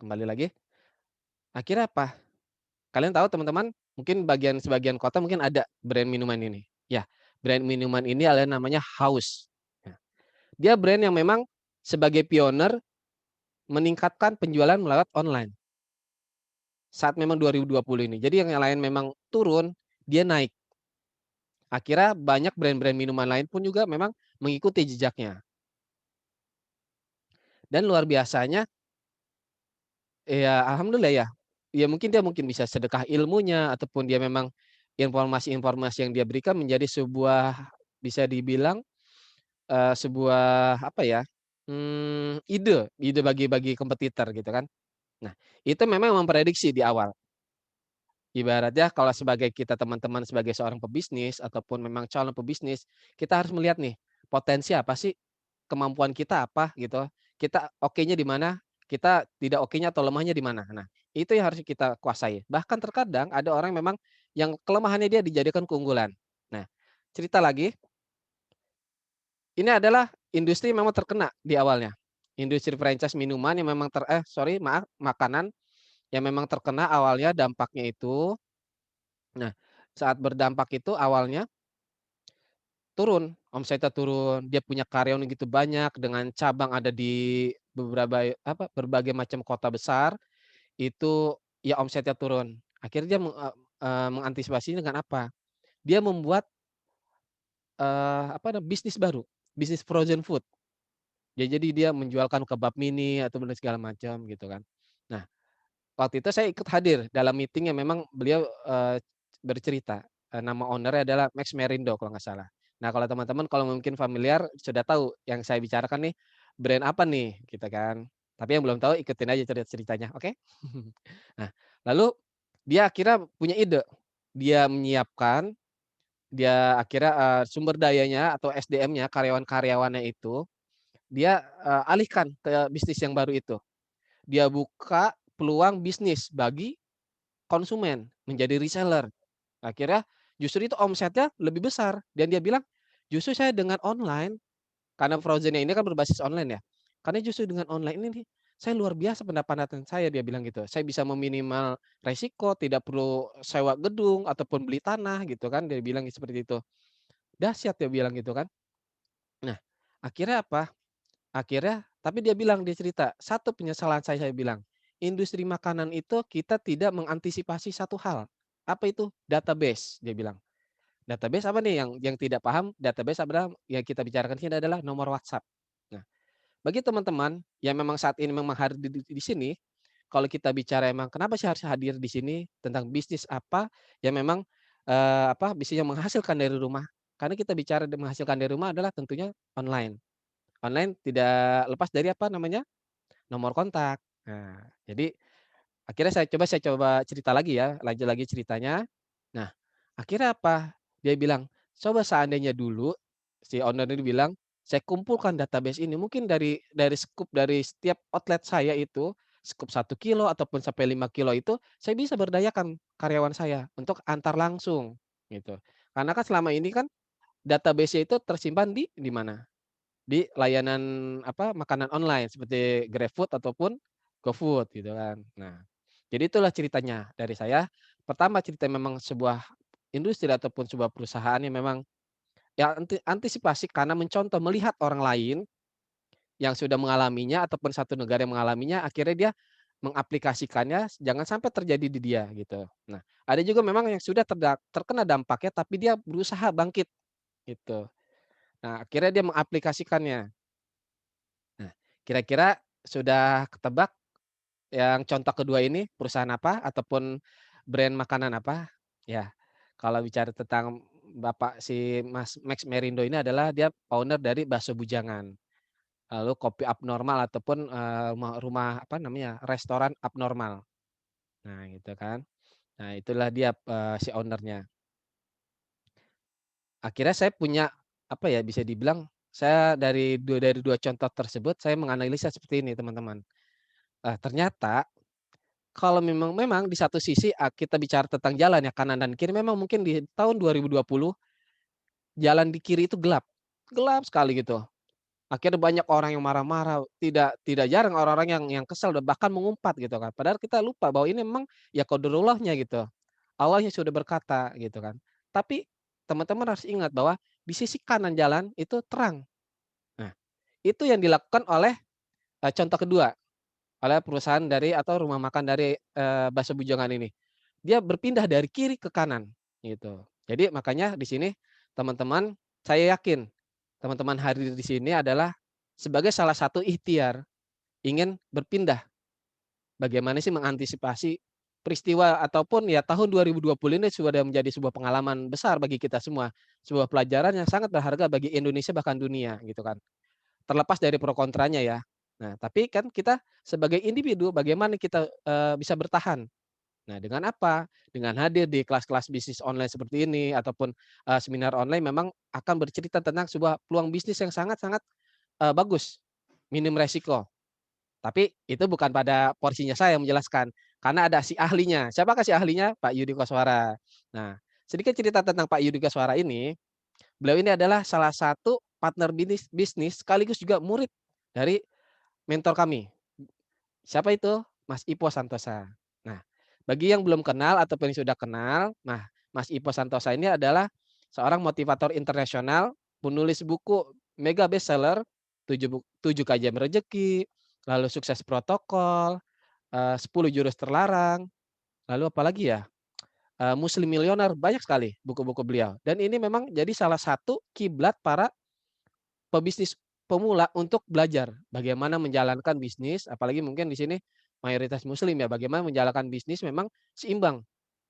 kembali lagi, akhirnya apa, kalian tahu teman-teman, mungkin sebagian kota mungkin ada brand minuman ini. Ya, brand minuman ini adalah namanya Haus. Ya, dia brand yang memang sebagai pioner meningkatkan penjualan lewat online, saat memang 2020 ini. Jadi yang lain memang turun, dia naik. Akhirnya banyak brand-brand minuman lain pun juga memang mengikuti jejaknya. Dan luar biasanya, ya alhamdulillah ya, ya mungkin dia bisa sedekah ilmunya ataupun dia memang informasi-informasi yang dia berikan menjadi sebuah bisa dibilang, sebuah apa ya, ide bagi kompetitor gitu kan. Nah, itu memang memprediksi di awal. Ibaratnya kalau sebagai kita teman-teman sebagai seorang pebisnis ataupun memang calon pebisnis, kita harus melihat nih, potensi apa sih, kemampuan kita apa gitu, kita okenya di mana, kita tidak okenya atau lemahnya di mana. Nah, itu yang harus kita kuasai. Bahkan terkadang ada orang memang yang kelemahannya dia dijadikan keunggulan. Nah, cerita lagi, ini adalah industri memang terkena di awalnya. Industri franchise minuman yang memang maaf, makanan yang memang terkena awalnya dampaknya itu. Nah, saat berdampak itu awalnya turun, omsetnya turun, dia punya karyawan gitu banyak dengan cabang ada di berbagai macam kota besar, itu ya omsetnya turun. Akhirnya dia mengantisipasi dengan apa? Dia membuat, bisnis baru, bisnis frozen food. Ya jadi dia menjualkan kebab mini atau segala macam gitu kan. Nah, waktu itu saya ikut hadir dalam meeting yang memang beliau, bercerita, nama owner-nya adalah Max Merindo kalau nggak salah. Nah, kalau teman-teman kalau mungkin familiar sudah tahu yang saya bicarakan nih, brand apa nih, gitu kan. Tapi yang belum tahu ikutin aja ceritanya, oke? Nah, lalu dia akhirnya punya ide, dia menyiapkan, dia akhirnya, sumber dayanya atau SDM-nya, karyawan-karyawannya itu, dia, alihkan ke bisnis yang baru itu. Dia buka peluang bisnis bagi konsumen, menjadi reseller. Akhirnya justru itu omsetnya lebih besar dan dia bilang, "Justru saya dengan online," karena frozen-nya ini kan berbasis online ya, "karena justru dengan online ini nih, saya luar biasa pendapatan saya," dia bilang gitu. "Saya bisa meminimal resiko, tidak perlu sewa gedung ataupun beli tanah," gitu kan, dia bilang seperti itu. "Dahsyat," dia bilang gitu kan. Nah, akhirnya apa, tapi dia bilang, dia cerita, "Satu penyesalan saya bilang, industri makanan itu kita tidak mengantisipasi satu hal." Apa itu? Database, dia bilang. Database apa nih yang tidak paham, database adalah yang kita bicarakan sini adalah nomor WhatsApp. Nah, bagi teman-teman yang memang saat ini memang hadir di sini, kalau kita bicara emang kenapa sih harus hadir di sini tentang bisnis apa yang memang, bisnis yang menghasilkan dari rumah. Karena kita bicara menghasilkan dari rumah adalah tentunya online. Online tidak lepas dari apa namanya, nomor kontak. Nah, jadi akhirnya saya coba cerita lagi ya, lanjut lagi ceritanya. Nah, akhirnya apa, dia bilang, "Coba seandainya dulu," si owner ini bilang, "saya kumpulkan database ini, mungkin dari skup dari setiap outlet saya itu, skup 1 kilo ataupun sampai 5 kilo itu, saya bisa berdayakan karyawan saya untuk antar langsung," gitu. Karena kan selama ini kan database-nya itu tersimpan di mana? Di layanan makanan online seperti GrabFood ataupun GoFood gitu kan. Nah, jadi itulah ceritanya dari saya. Pertama cerita memang sebuah industri ataupun sebuah perusahaan yang memang ya antisipasi karena mencontoh melihat orang lain yang sudah mengalaminya ataupun satu negara yang mengalaminya akhirnya dia mengaplikasikannya jangan sampai terjadi di dia gitu. Nah, ada juga memang yang sudah terkena dampaknya tapi dia berusaha bangkit gitu. Nah, akhirnya dia mengaplikasikannya. Nah, kira-kira sudah ketebak yang contoh kedua ini perusahaan apa ataupun brand makanan apa? Ya, kalau bicara tentang Bapak si Mas Max Merindo ini adalah dia owner dari Bakso Bujangan, lalu Kopi Abnormal ataupun, rumah rumah apa namanya, restoran Abnormal. Nah, gitu kan. Nah, itulah dia, si owner-nya. Akhirnya saya punya, apa ya, bisa dibilang saya dari dua contoh tersebut saya menganalisa seperti ini teman-teman. Ternyata kalau memang di satu sisi, kita bicara tentang jalan ya, kanan dan kiri memang mungkin di tahun 2020 jalan di kiri itu gelap, gelap sekali gitu. Akhirnya banyak orang yang marah-marah, tidak jarang orang-orang yang kesal dan bahkan mengumpat gitu kan. Padahal kita lupa bahwa ini memang ya qadarullah-nya gitu. Allah yang sudah berkata gitu kan. Tapi teman-teman harus ingat bahwa di sisi kanan jalan itu terang. Nah, itu yang dilakukan oleh, contoh kedua, oleh perusahaan dari atau rumah makan dari, Bakso Bujongan ini. Dia berpindah dari kiri ke kanan, gitu. Jadi makanya di sini teman-teman, saya yakin teman-teman hadir di sini adalah sebagai salah satu ikhtiar ingin berpindah. Bagaimana sih mengantisipasi peristiwa ataupun ya tahun 2020 ini sudah menjadi sebuah pengalaman besar bagi kita semua, sebuah pelajaran yang sangat berharga bagi Indonesia bahkan dunia gitu kan. Terlepas dari pro kontranya ya. Nah, tapi kan kita sebagai individu bagaimana kita, bisa bertahan. Nah, dengan apa? Dengan hadir di kelas-kelas bisnis online seperti ini ataupun, seminar online memang akan bercerita tentang sebuah peluang bisnis yang sangat-sangat, bagus, minim resiko. Tapi itu bukan pada porsinya saya menjelaskan, karena ada si ahlinya. Siapakah si ahlinya? Pak Yudi Koswara. Nah, sedikit cerita tentang Pak Yudi Koswara ini, beliau ini adalah salah satu partner bisnis sekaligus juga murid dari mentor kami. Siapa itu? Mas Ipo Santosa. Nah, bagi yang belum kenal ataupun yang sudah kenal, nah Mas Ipo Santosa ini adalah seorang motivator internasional, penulis buku mega bestseller, 7 kajian rezeki, lalu sukses protokol, 10 jurus terlarang, lalu apalagi ya, Muslim Milioner, banyak sekali buku-buku beliau. Dan ini memang jadi salah satu kiblat para pebisnis pemula untuk belajar bagaimana menjalankan bisnis, apalagi mungkin di sini mayoritas muslim ya, bagaimana menjalankan bisnis memang seimbang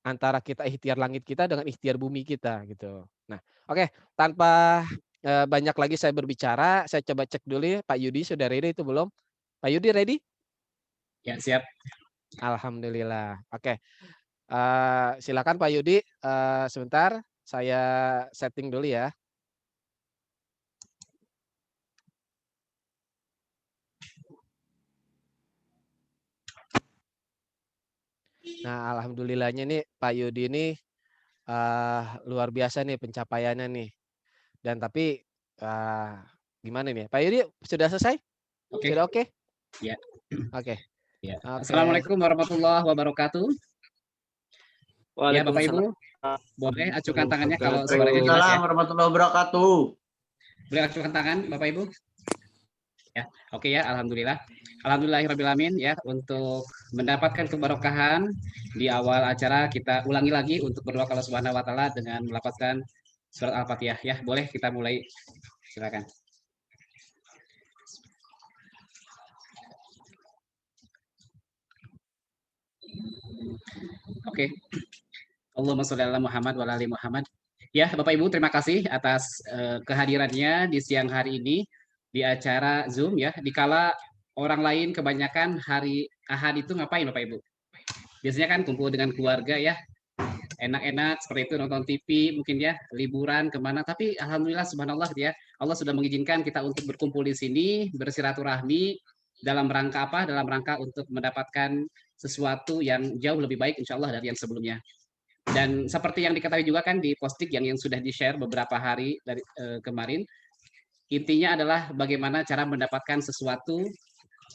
antara kita ikhtiar langit kita dengan ikhtiar bumi kita gitu. Nah, oke, tanpa, banyak lagi saya berbicara, saya coba cek dulu ya Pak Yudi sudah ready itu belum? Pak Yudi ready? Ya, siap. Alhamdulillah. Oke, silakan Pak Yudi, sebentar saya setting dulu ya. Nah, alhamdulillahnya nih Pak Yudi ini luar biasa nih pencapaiannya nih. Dan tapi, eee, gimana nih, Pak Yudi sudah selesai? Oke. Sudah oke? Ya. Oke Ya. oke. Assalamualaikum warahmatullahi wabarakatuh. Ya, Bapak Ibu, Waalaikumsalam boleh acukan tangannya kalau suaranya jelas Waalaikumsalam ya. warahmatullahi wabarakatuh. Boleh acukan tangan, Bapak Ibu? Ya, oke ya, alhamdulillah. Alhamdulillahirrahmanirrahim ya, untuk mendapatkan keberkahan di awal acara kita ulangi lagi untuk berdoa kepada Subhanahu wa taala dengan melafazkan surat Al-Fatihah ya. Boleh kita mulai. Silakan. Oke. Allahumma sholli ala Muhammad wa ala ali Muhammad. Ya, Bapak Ibu, terima kasih atas kehadirannya di siang hari ini di acara Zoom ya. Dikala orang lain kebanyakan hari Ahad itu ngapain Bapak Ibu? Biasanya kan kumpul dengan keluarga ya, enak-enak seperti itu nonton TV mungkin ya, liburan kemana. Tapi alhamdulillah subhanallah ya, Allah sudah mengizinkan kita untuk berkumpul di sini, bersilaturahmi dalam rangka apa? Dalam rangka untuk mendapatkan sesuatu yang jauh lebih baik insya Allah dari yang sebelumnya. Dan seperti yang diketahui juga kan di posting yang sudah di-share beberapa hari dari kemarin, intinya adalah bagaimana cara mendapatkan sesuatu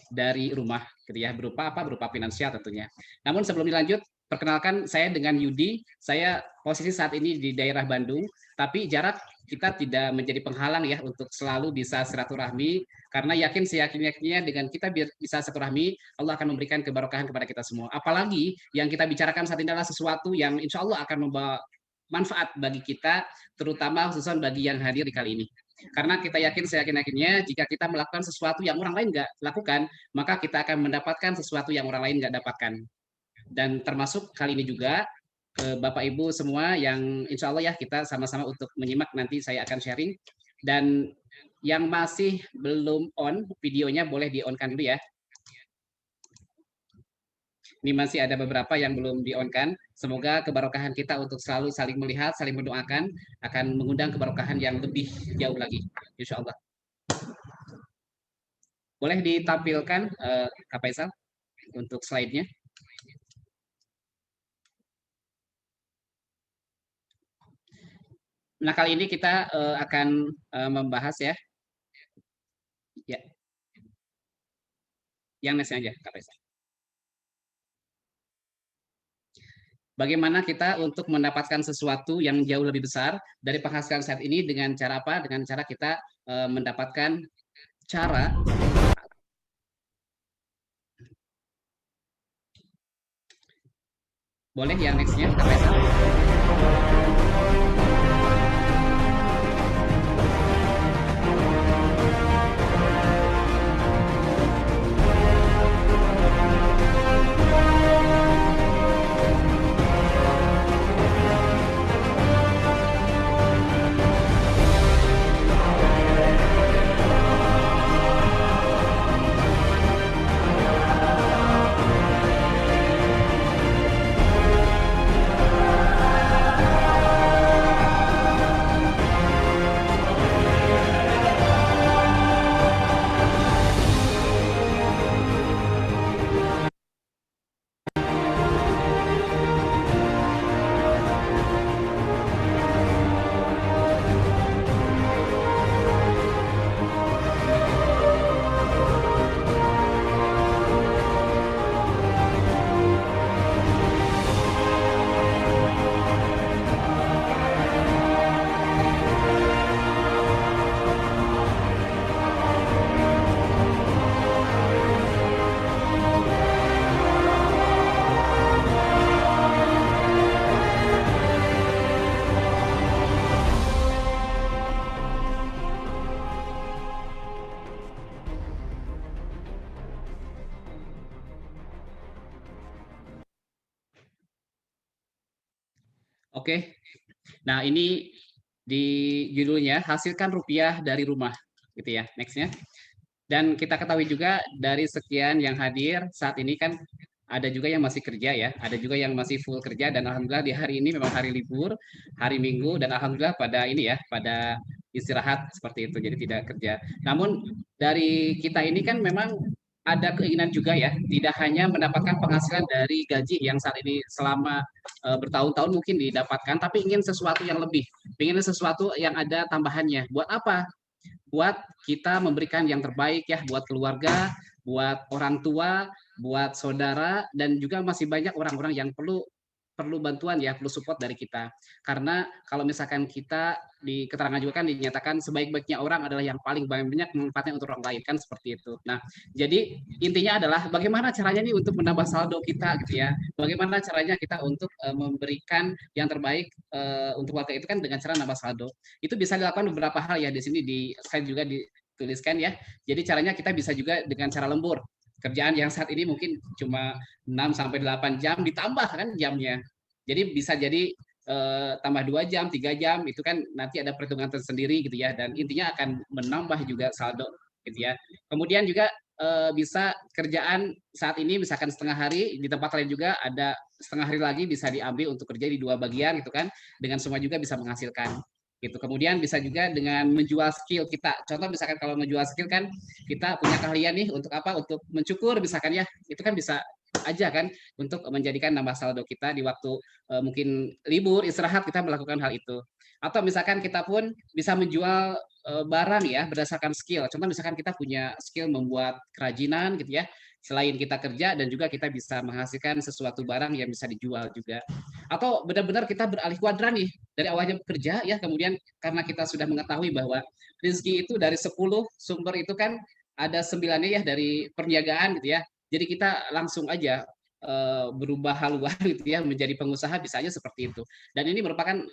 dari rumah gitu ya, berupa apa? Berupa finansial tentunya. Namun sebelum dilanjut, perkenalkan saya dengan Yudi. Saya posisi saat ini di daerah Bandung, tapi jarak kita tidak menjadi penghalang ya untuk selalu bisa silaturahmi karena yakin seyakin-yakinnya dengan kita bisa silaturahmi Allah akan memberikan keberkahan kepada kita semua. Apalagi yang kita bicarakan saat ini adalah sesuatu yang insya Allah akan membawa manfaat bagi kita, terutama khususnya bagi yang hadir di kali ini. Karena kita yakin seyakin-yakinnya jika kita melakukan sesuatu yang orang lain nggak lakukan, maka kita akan mendapatkan sesuatu yang orang lain nggak dapatkan. Dan termasuk kali ini juga Bapak Ibu semua yang insya Allah ya kita sama-sama untuk menyimak nanti saya akan sharing. Dan yang masih belum on videonya boleh di on-kan dulu ya. Ini masih ada beberapa yang belum di-on-kan. Semoga keberkahan kita untuk selalu saling melihat, saling mendoakan akan mengundang keberkahan yang lebih jauh lagi. Insya Allah. Boleh ditampilkan Kak Faisal untuk slide-nya. Nah, kali ini kita akan membahas ya Yang next aja, Kak Faisal. Bagaimana kita untuk mendapatkan sesuatu yang jauh lebih besar dari penghasilan saat ini dengan cara apa? Dengan cara kita mendapatkan cara. Boleh yang nextnya, Kak Faisal? Oke. Nah, ini di judulnya hasilkan rupiah dari rumah, gitu ya. Nextnya. Dan kita ketahui juga dari sekian yang hadir saat ini kan ada juga yang masih kerja ya, ada juga yang masih full kerja dan alhamdulillah di hari ini memang hari libur, hari Minggu dan alhamdulillah pada ini ya, pada istirahat seperti itu, jadi tidak kerja. Namun dari kita ini kan memang ada keinginan juga ya, tidak hanya mendapatkan penghasilan dari gaji yang saat ini selama bertahun-tahun mungkin didapatkan, tapi ingin sesuatu yang lebih, ingin sesuatu yang ada tambahannya. Buat apa? Buat kita memberikan yang terbaik ya buat keluarga, buat orang tua, buat saudara dan juga masih banyak orang-orang yang perlu perlu bantuan ya, perlu support dari kita. Karena kalau misalkan kita di keterangan juga kan dinyatakan sebaik-baiknya orang adalah yang paling banyak manfaatnya untuk orang lain kan seperti itu. Nah, jadi intinya adalah bagaimana caranya nih untuk menambah saldo kita gitu ya. Bagaimana caranya kita untuk memberikan yang terbaik untuk warga itu kan dengan cara nambah saldo. Itu bisa dilakukan beberapa hal ya di sini di saya juga dituliskan ya. Jadi caranya kita bisa juga dengan cara lembur. Kerjaan yang saat ini mungkin cuma 6 sampai 8 jam ditambah kan jamnya. Jadi bisa jadi tambah 2 jam, 3 jam itu kan nanti ada perhitungan tersendiri gitu ya dan intinya akan menambah juga saldo gitu ya. Kemudian juga bisa kerjaan saat ini misalkan setengah hari di tempat lain juga ada setengah hari lagi bisa diambil untuk kerja di dua bagian gitu kan dengan semua juga bisa menghasilkan gitu. Kemudian bisa juga dengan menjual skill kita. Contoh misalkan kalau menjual skill kan kita punya keahlian nih untuk apa? Untuk mencukur misalkan ya. Itu kan bisa aja kan untuk menjadikan nambah saldo kita di waktu mungkin libur, istirahat kita melakukan hal itu. Atau misalkan kita pun bisa menjual barang ya berdasarkan skill. Contoh misalkan kita punya skill membuat kerajinan gitu ya. Selain kita kerja dan juga kita bisa menghasilkan sesuatu barang yang bisa dijual juga. Atau benar-benar kita beralih kuadran nih dari awalnya bekerja ya kemudian karena kita sudah mengetahui bahwa rezeki itu dari 10 sumber itu kan ada 9-nya ya dari perniagaan gitu ya. Jadi kita langsung aja berubah haluan gitu ya menjadi pengusaha bisa aja seperti itu. Dan ini merupakan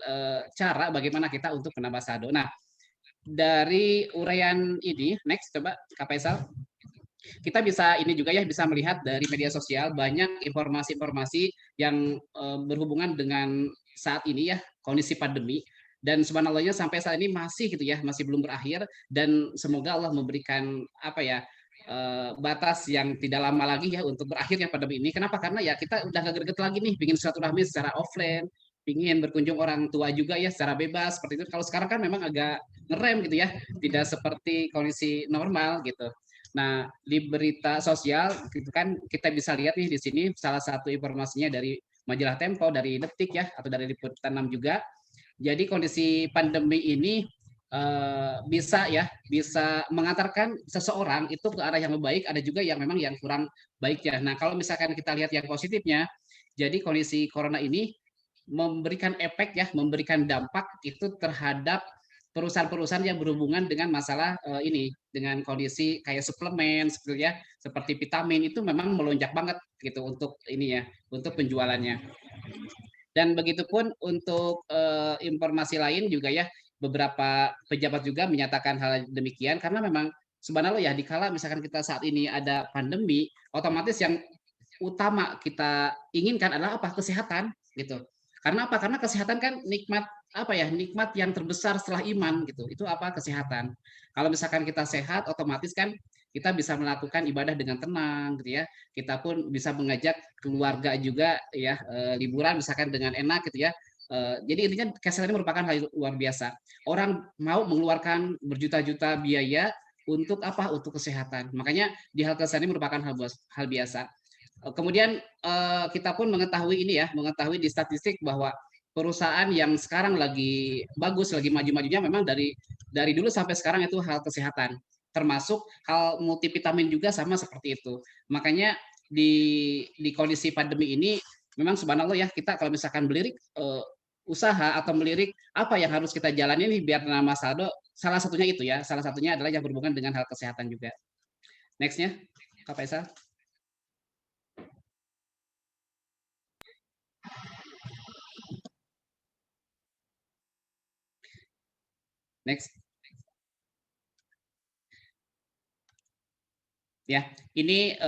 cara bagaimana kita untuk menambah saldo. Nah, dari uraian ini, next coba Kak Faisal, kita bisa ini juga ya bisa melihat dari media sosial banyak informasi-informasi yang berhubungan dengan saat ini ya kondisi pandemi dan subhanallahnya sampai saat ini masih gitu ya masih belum berakhir dan semoga Allah memberikan apa ya batas yang tidak lama lagi ya untuk berakhirnya pandemi ini. Kenapa? Karena ya kita udah gak greget lagi nih bikin silaturahmi secara offline, pingin berkunjung orang tua juga ya secara bebas seperti itu. Kalau sekarang kan memang agak ngerem gitu ya, tidak seperti kondisi normal gitu. Nah, di berita sosial gitu kan kita bisa lihat nih di sini salah satu informasinya dari majalah Tempo, dari Detik ya atau dari Liputan 6 juga. Jadi kondisi pandemi ini bisa mengantarkan seseorang itu ke arah yang lebih baik, ada juga yang memang yang kurang baik ya. Nah, kalau misalkan kita lihat yang positifnya, jadi kondisi corona ini memberikan efek ya, memberikan dampak itu terhadap perusahaan-perusahaan yang berhubungan dengan masalah ini, dengan kondisi kayak suplemen seperti ya, seperti vitamin itu memang melonjak banget gitu untuk ini ya, untuk penjualannya. Dan begitupun untuk informasi lain juga ya, beberapa pejabat juga menyatakan hal demikian karena memang subhanallah ya dikala misalkan kita saat ini ada pandemi, otomatis yang utama kita inginkan adalah apa? Kesehatan gitu. Karena apa? Karena kesehatan kan nikmat apa ya? Nikmat yang terbesar setelah iman gitu. Itu apa? Kesehatan. Kalau misalkan kita sehat, otomatis kan kita bisa melakukan ibadah dengan tenang gitu ya. Kita pun bisa mengajak keluarga juga ya liburan misalkan dengan enak gitu ya. Jadi intinya kesehatan ini merupakan hal luar biasa. Orang mau mengeluarkan berjuta-juta biaya untuk apa? Untuk kesehatan. Makanya di hal kesehatan ini merupakan hal biasa. Kemudian kita pun mengetahui ini ya, mengetahui di statistik bahwa perusahaan yang sekarang lagi bagus, lagi maju-majunya memang dari dulu sampai sekarang itu hal kesehatan, termasuk hal multivitamin juga sama seperti itu. Makanya di kondisi pandemi ini memang subhanallah ya kita kalau misalkan melirik usaha atau melirik apa yang harus kita jalani nih biar nama saldo, salah satunya itu ya, salah satunya adalah yang berhubungan dengan hal kesehatan juga. Nextnya, Kak Faisal. Next. Ya, ini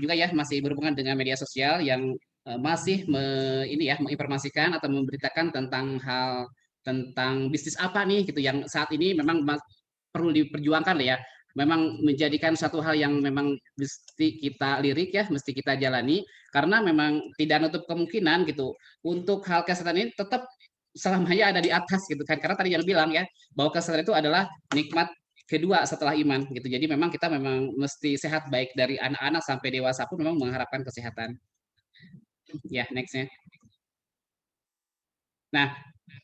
juga ya masih berhubungan dengan media sosial yang masih ini ya menginformasikan atau memberitakan tentang hal tentang bisnis apa nih gitu yang saat ini memang perlu diperjuangkan ya. Memang menjadikan satu hal yang memang mesti kita lirik ya, mesti kita jalani karena memang tidak nutup kemungkinan gitu untuk hal kesehatan ini tetap selamanya ada di atas gitu kan. Karena tadi yang bilang ya bahwa kesehatan itu adalah nikmat kedua setelah iman gitu. Jadi memang kita memang mesti sehat baik dari anak-anak sampai dewasa pun memang mengharapkan kesehatan. Ya, nextnya. Nah,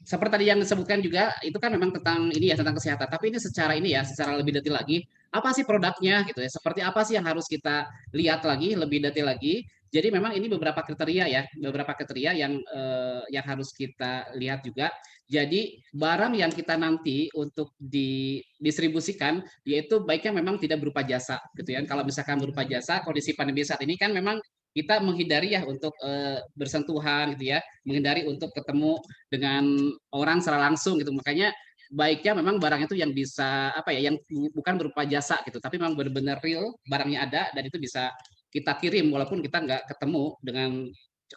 seperti tadi yang disebutkan juga itu kan memang tentang ini ya tentang kesehatan. Tapi ini secara ini ya secara lebih detail lagi apa sih produknya gitu ya? Seperti apa sih yang harus kita lihat lagi lebih detail lagi. Jadi memang ini beberapa kriteria ya, beberapa kriteria yang harus kita lihat juga. Jadi barang yang kita nanti untuk didistribusikan yaitu baiknya memang tidak berupa jasa gitu ya. Kalau misalkan berupa jasa kondisi pandemi saat ini kan memang kita menghindari ya untuk bersentuhan gitu ya, menghindari untuk ketemu dengan orang secara langsung gitu. Makanya baiknya memang barang itu yang bisa apa ya, yang bukan berupa jasa gitu, tapi memang benar-benar real barangnya ada dan itu bisa kita kirim walaupun kita nggak ketemu dengan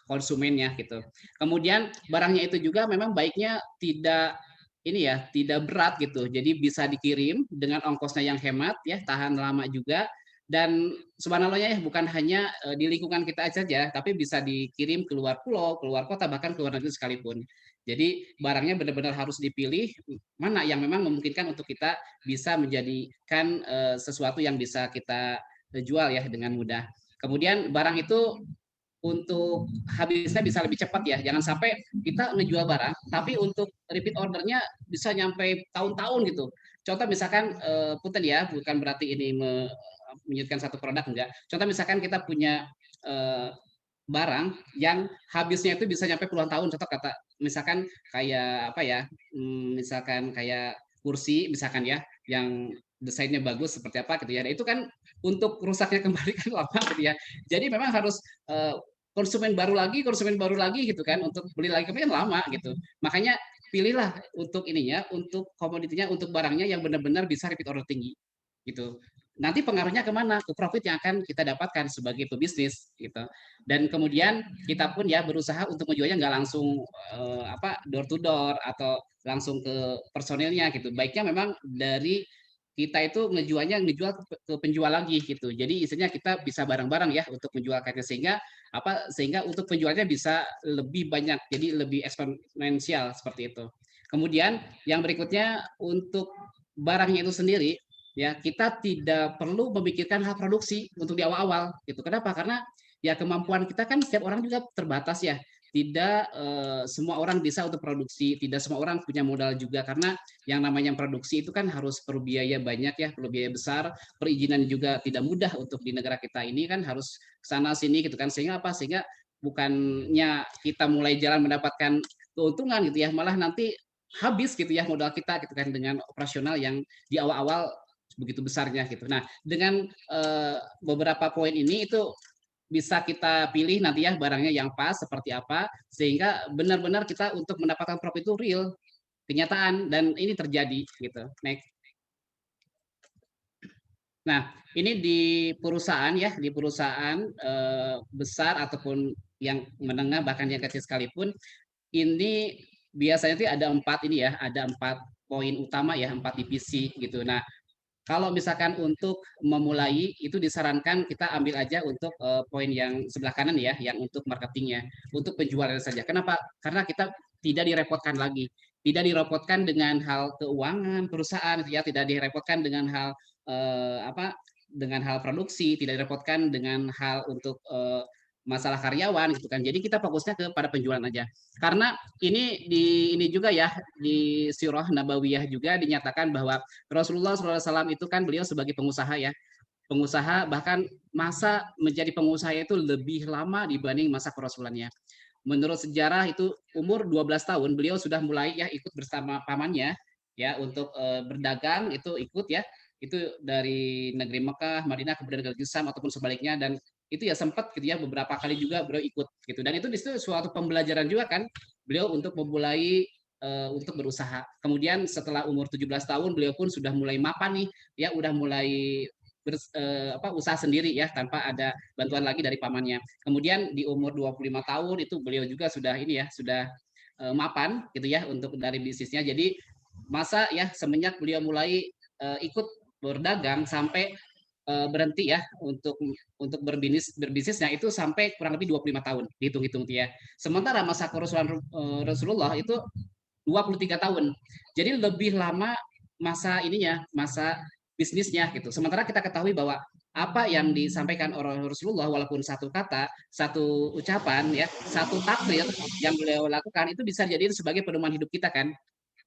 konsumennya gitu. Kemudian barangnya itu juga memang baiknya tidak ini ya, tidak berat gitu. Jadi bisa dikirim dengan ongkosnya yang hemat ya, tahan lama juga dan subhanallah ya bukan hanya di lingkungan kita saja, tapi bisa dikirim ke luar pulau, keluar kota, bahkan ke luar negeri sekalipun. Jadi barangnya benar-benar harus dipilih mana yang memang memungkinkan untuk kita bisa menjadikan sesuatu yang bisa kita jual ya dengan mudah. Kemudian barang itu untuk habisnya bisa lebih cepat ya. Jangan sampai kita ngejual barang, tapi untuk repeat ordernya bisa nyampe tahun-tahun gitu. Contoh misalkan punten ya, bukan berarti ini menyebutkan satu produk enggak. Contoh misalkan kita punya eh, barang yang habisnya itu bisa nyampe puluhan tahun. Contoh kata misalkan kayak apa ya? Misalkan kayak kursi misalkan ya yang desainnya bagus seperti apa gitu ya. Nah, itu kan untuk rusaknya kembali kan lama gitu ya. Jadi memang harus konsumen baru lagi gitu kan untuk beli lagi kan lama gitu. Makanya pilihlah untuk ininya, untuk komoditinya, untuk barangnya yang benar-benar bisa repeat order tinggi gitu. Nanti pengaruhnya kemana? Ke profit yang akan kita dapatkan sebagai pebisnis gitu. Dan kemudian kita pun ya berusaha untuk menjualnya nggak langsung apa door to door atau langsung ke personilnya gitu. Baiknya memang dari kita itu ngejual ke penjual lagi gitu. Jadi istilahnya kita bisa bareng-bareng ya untuk menjual karya sehingga untuk penjualnya bisa lebih banyak jadi lebih eksponensial seperti itu. Kemudian yang berikutnya untuk barangnya itu sendiri ya kita tidak perlu memikirkan hal produksi untuk di awal-awal gitu. Kenapa? Karena ya kemampuan kita kan setiap orang juga terbatas ya. tidak semua orang bisa untuk produksi, tidak semua orang punya modal juga karena yang namanya produksi itu kan harus perlu biaya banyak ya, perlu biaya besar, perizinan juga tidak mudah untuk di negara kita ini kan harus sana sini gitu kan. Sehingga apa? Sehingga bukannya kita mulai jalan mendapatkan keuntungan gitu ya, malah nanti habis gitu ya modal kita gitu kan dengan operasional yang di awal-awal begitu besarnya gitu. Nah, dengan beberapa poin ini itu bisa kita pilih nanti ya barangnya yang pas seperti apa sehingga benar-benar kita untuk mendapatkan profit itu real, kenyataan dan ini terjadi gitu. Next. Nah, ini di perusahaan ya, di perusahaan besar ataupun yang menengah bahkan yang kecil sekalipun ini biasanya tuh ada 4 ini ya, ada 4 poin utama ya, 4 divisi gitu. Nah, kalau misalkan untuk memulai itu disarankan kita ambil aja untuk poin yang sebelah kanan ya, yang untuk marketingnya, untuk penjualan saja. Kenapa? Karena kita tidak direpotkan lagi, tidak direpotkan dengan hal keuangan perusahaan, ya, tidak direpotkan dengan hal apa, dengan hal produksi, tidak direpotkan dengan hal untuk masalah karyawan gitu kan. Jadi kita fokusnya kepada penjualan aja. Karena ini juga ya di Sirah Nabawiyah juga dinyatakan bahwa Rasulullah SAW itu kan beliau sebagai pengusaha ya, pengusaha bahkan masa menjadi pengusaha itu lebih lama dibanding masa kerasulannya. Menurut sejarah itu umur 12 tahun beliau sudah mulai ya ikut bersama pamannya ya untuk berdagang itu ikut ya. Itu dari negeri Mekah, Madinah kemudian negeri Syam ataupun sebaliknya dan itu ya sempat gitu ya beberapa kali juga beliau ikut gitu dan itu di situ suatu pembelajaran juga kan beliau untuk memulai untuk berusaha. Kemudian setelah umur 17 tahun beliau pun sudah mulai mapan nih ya udah mulai usaha sendiri ya tanpa ada bantuan lagi dari pamannya. Kemudian di umur 25 tahun itu beliau juga sudah ini ya, sudah mapan gitu ya untuk dari bisnisnya. Jadi masa ya semenjak beliau mulai ikut berdagang sampai berhenti ya untuk berbisnisnya itu sampai kurang lebih 25 tahun dihitung-hitung ya. Sementara masa kerasulan Rasulullah itu 23 tahun. Jadi lebih lama masa ininya, masa bisnisnya gitu. Sementara kita ketahui bahwa apa yang disampaikan oleh Rasulullah walaupun satu kata, satu ucapan ya, satu takrir yang beliau lakukan itu bisa jadi sebagai pedoman hidup kita kan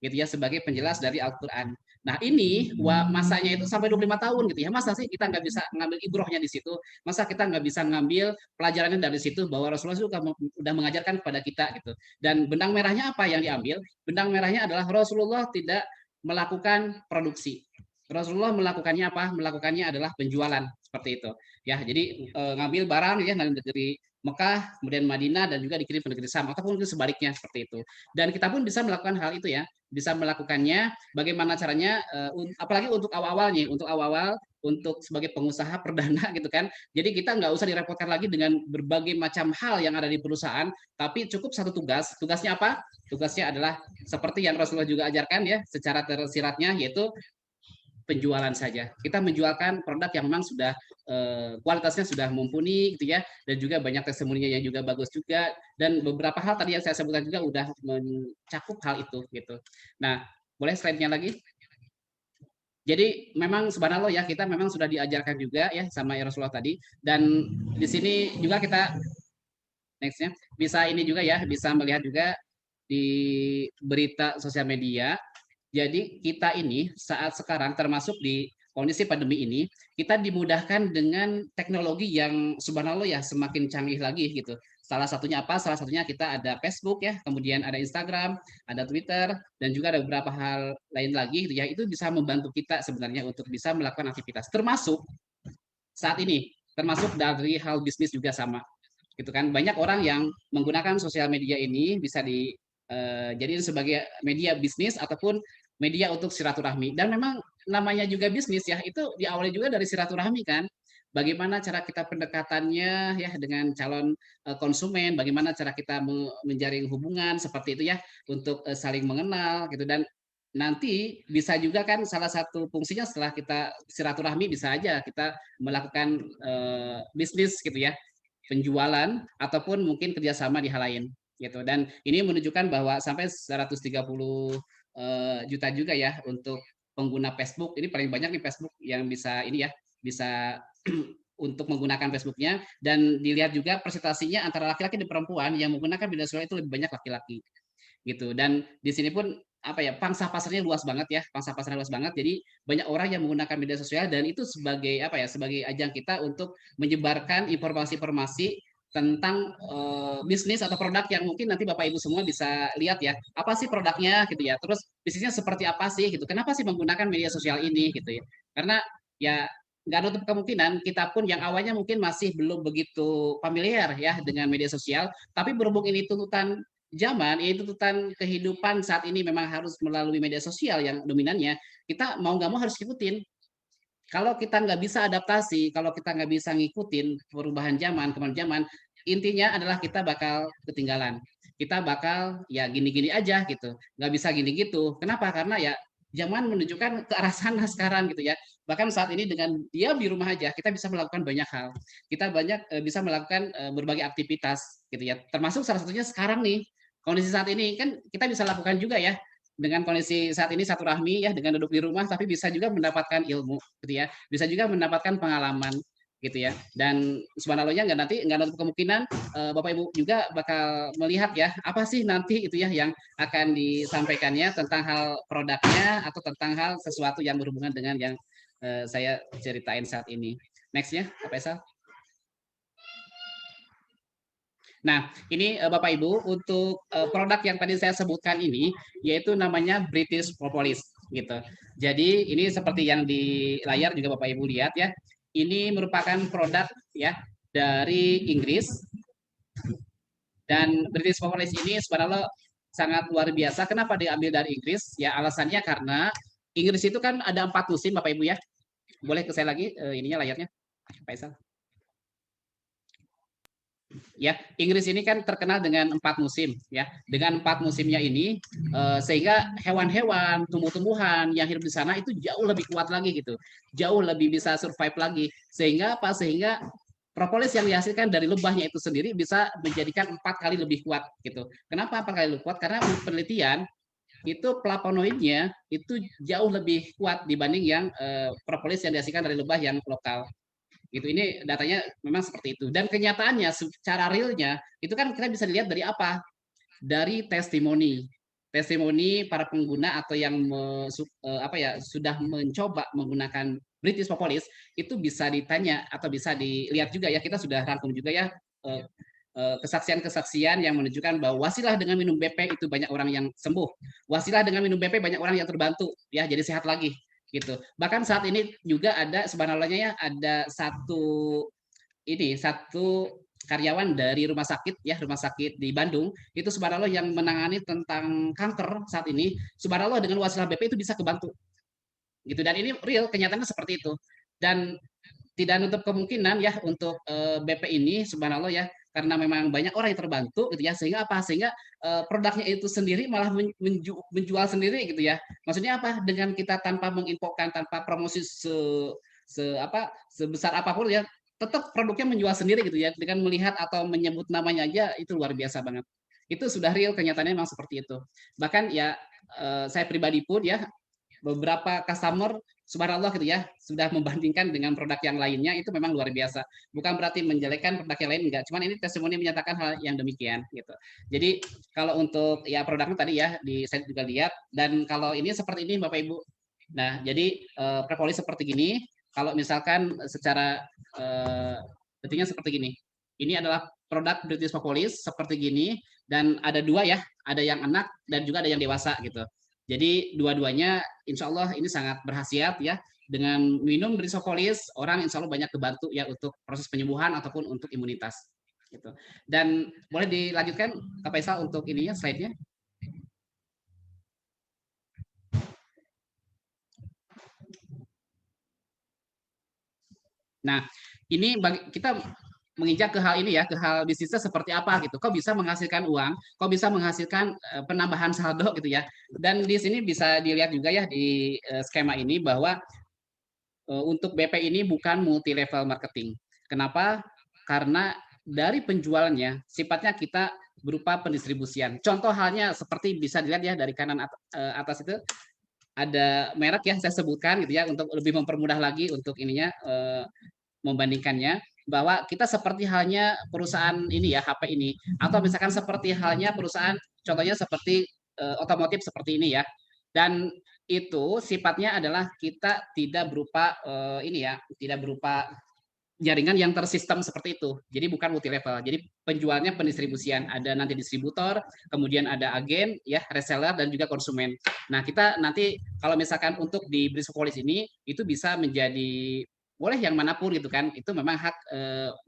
gitu ya sebagai penjelas dari Al-Qur'an. Nah, ini masanya itu sampai 25 tahun gitu ya. Masa sih kita nggak bisa ngambil ibrohnya di situ? Masa kita nggak bisa ngambil pelajarannya dari situ bahwa Rasulullah juga udah mengajarkan kepada kita gitu. Dan benang merahnya apa yang diambil? Benang merahnya adalah Rasulullah tidak melakukan produksi. Rasulullah melakukannya apa? Melakukannya adalah penjualan seperti itu. Ya, jadi ngambil barang ya dari negeri Mekah, kemudian Madinah dan juga dikirim ke negeri Sam ataupun sebaliknya seperti itu. Dan kita pun bisa melakukan hal itu ya, bisa melakukannya. Bagaimana caranya? Apalagi untuk awal-awal untuk sebagai pengusaha perdana gitu kan. Jadi kita nggak usah direpotkan lagi dengan berbagai macam hal yang ada di perusahaan, tapi cukup satu tugas. Tugasnya apa? Tugasnya adalah seperti yang Rasulullah juga ajarkan ya, secara tersiratnya yaitu penjualan saja. Kita menjualkan produk yang memang sudah kualitasnya sudah mumpuni gitu ya dan juga banyak testimoninya yang juga bagus juga dan beberapa hal tadi yang saya sebutkan juga udah mencakup hal itu gitu. Nah, boleh slide-nya lagi? Jadi memang subhanallah ya kita memang sudah diajarkan juga ya sama Rasulullah tadi dan di sini juga kita nextnya bisa ini juga ya bisa melihat juga di berita sosial media jadi kita ini saat sekarang termasuk di kondisi pandemi ini, kita dimudahkan dengan teknologi yang subhanallah ya semakin canggih lagi gitu. Salah satunya apa? Salah satunya kita ada Facebook ya, kemudian ada Instagram, ada Twitter, dan juga ada beberapa hal lain lagi gitu ya. Itu bisa membantu kita sebenarnya untuk bisa melakukan aktivitas. Termasuk saat ini, termasuk dari hal bisnis juga sama gitu kan banyak orang yang menggunakan sosial media ini bisa dijadiin sebagai media bisnis ataupun media untuk silaturahmi dan memang namanya juga bisnis ya itu diawali juga dari silaturahmi kan bagaimana cara kita pendekatannya ya dengan calon konsumen bagaimana cara kita menjaring hubungan seperti itu ya untuk saling mengenal gitu dan nanti bisa juga kan salah satu fungsinya setelah kita silaturahmi bisa aja kita melakukan bisnis gitu ya penjualan ataupun mungkin kerjasama di hal lain gitu dan ini menunjukkan bahwa sampai 130 juta juga ya untuk pengguna Facebook ini paling banyak nih Facebook yang bisa ini ya bisa untuk menggunakan Facebook-nya, dan dilihat juga presentasinya antara laki-laki dan perempuan yang menggunakan media sosial itu lebih banyak laki-laki gitu. Dan di sini pun apa ya, pangsa pasarnya luas banget ya, pangsa pasarnya luas banget. Jadi banyak orang yang menggunakan media sosial, dan itu sebagai apa ya, sebagai ajang kita untuk menyebarkan informasi-informasi tentang bisnis atau produk yang mungkin nanti Bapak Ibu semua bisa lihat ya. Apa sih produknya gitu ya. Terus bisnisnya seperti apa sih gitu. Kenapa sih menggunakan media sosial ini gitu ya. Karena ya nggak nutup kemungkinan kita pun yang awalnya mungkin masih belum begitu familiar ya dengan media sosial, tapi berhubung ini tuntutan zaman, ini tuntutan kehidupan saat ini memang harus melalui media sosial yang dominannya, kita mau nggak mau harus ikutin. Kalau kita nggak bisa adaptasi, kalau kita nggak bisa ngikutin perubahan zaman, kemajuan zaman, intinya adalah kita bakal ketinggalan. Kita bakal ya gini-gini aja gitu, nggak bisa gini gitu. Kenapa? Karena ya zaman menunjukkan ke arah sana sekarang gitu ya. Bahkan saat ini dengan diam di rumah aja, kita bisa melakukan banyak hal. Kita bisa melakukan berbagai aktivitas gitu ya. Termasuk salah satunya sekarang nih, kondisi saat ini kan kita bisa lakukan juga ya, dengan kondisi saat ini satu rahmi ya, dengan duduk di rumah tapi bisa juga mendapatkan ilmu gitu ya, bisa juga mendapatkan pengalaman gitu ya. Dan subhanallahnya nggak nutup kemungkinan Bapak Ibu juga bakal melihat ya, apa sih nanti itu ya yang akan disampaikannya tentang hal produknya atau tentang hal sesuatu yang berhubungan dengan yang saya ceritain saat ini. Next ya, Pak Faisal. Nah, ini Bapak Ibu untuk produk yang tadi saya sebutkan ini, yaitu namanya British Propolis gitu. Jadi ini seperti yang di layar juga Bapak Ibu lihat ya. Ini merupakan produk ya dari Inggris, dan British Propolis ini sebenarnya sangat luar biasa. Kenapa diambil dari Inggris? Ya alasannya karena Inggris itu kan ada 4 musim Bapak Ibu ya. Boleh ke saya lagi ininya layarnya, Pak Faisal. Ya, Inggris ini kan terkenal dengan 4 musim ya. Dengan 4 musimnya ini sehingga hewan-hewan, tumbuh-tumbuhan yang hidup di sana itu jauh lebih kuat lagi gitu. Jauh lebih bisa survive lagi. Sehingga apa? Sehingga propolis yang dihasilkan dari lebahnya itu sendiri bisa menjadikan 4 kali lebih kuat gitu. Kenapa 4 kali lebih kuat? Karena menurut penelitian itu flavonoidnya itu jauh lebih kuat dibanding yang propolis yang dihasilkan dari lebah yang lokal gitu. Ini datanya memang seperti itu, dan kenyataannya secara realnya itu kan kita bisa dilihat dari apa, dari testimoni para pengguna atau yang apa ya, sudah mencoba menggunakan British Propolis. Itu bisa ditanya atau bisa dilihat juga ya, kita sudah rangkum juga ya kesaksian-kesaksian yang menunjukkan bahwa wasilah dengan minum BP itu banyak orang yang sembuh, wasilah dengan minum BP banyak orang yang terbantu ya, jadi sehat lagi gitu. Bahkan saat ini juga ada subhanallahnya ya, ada satu karyawan dari rumah sakit ya, rumah sakit di Bandung itu subhanallah yang menangani tentang kanker saat ini, subhanallah dengan wasilah BP itu bisa kebantu gitu. Dan ini real, kenyataannya seperti itu. Dan tidak nutup kemungkinan ya untuk BP ini subhanallah ya, karena memang banyak orang yang terbantu gitu ya, sehingga apa, sehingga produknya itu sendiri malah menjual sendiri gitu ya. Maksudnya apa, dengan kita tanpa menginfokan, tanpa promosi sebesar apapun ya, tetap produknya menjual sendiri gitu ya, dengan melihat atau menyebut namanya aja itu luar biasa banget. Itu sudah real, kenyataannya memang seperti itu. Bahkan ya saya pribadi pun ya, beberapa customer subhanallah gitu ya, sudah membandingkan dengan produk yang lainnya, itu memang luar biasa. Bukan berarti menjelekkan produk yang lain, enggak, cuman ini testimoni menyatakan hal yang demikian gitu. Jadi kalau untuk ya produknya tadi ya saya juga lihat, dan kalau ini seperti ini Bapak Ibu. Nah, jadi propolis seperti gini. Kalau misalkan secara detiknya seperti gini. Ini adalah produk British Propolis seperti gini, dan ada dua ya, ada yang anak dan juga ada yang dewasa gitu. Jadi dua-duanya insya Allah ini sangat berhasiat ya. Dengan minum British orang insya Allah banyak kebantu ya untuk proses penyembuhan ataupun untuk imunitas. Gitu. Dan boleh dilanjutkan Kak Faisal untuk ininya slide-nya. Nah, ini kita menginjak ke hal ini ya, ke hal bisnisnya seperti apa gitu. Kok bisa menghasilkan uang, kok bisa menghasilkan penambahan saldo gitu ya. Dan di sini bisa dilihat juga ya di skema ini bahwa untuk BP ini bukan multi level marketing. Kenapa? Karena dari penjualannya sifatnya kita berupa pendistribusian. Contoh halnya seperti bisa dilihat ya dari kanan atas itu ada merek ya saya sebutkan gitu ya, untuk lebih mempermudah lagi untuk ininya membandingkannya bahwa kita seperti halnya perusahaan ini ya, HP ini, atau misalkan seperti halnya perusahaan contohnya seperti, otomotif seperti ini ya. Dan itu sifatnya adalah kita tidak berupa, ini ya, tidak berupa jaringan yang tersistem seperti itu. Jadi bukan multi level. Jadi penjualnya pendistribusian, ada nanti distributor, kemudian ada agen, ya reseller dan juga konsumen. Nah kita nanti kalau misalkan untuk di Brisopolis ini itu bisa menjadi boleh yang manapun gitu kan, itu memang hak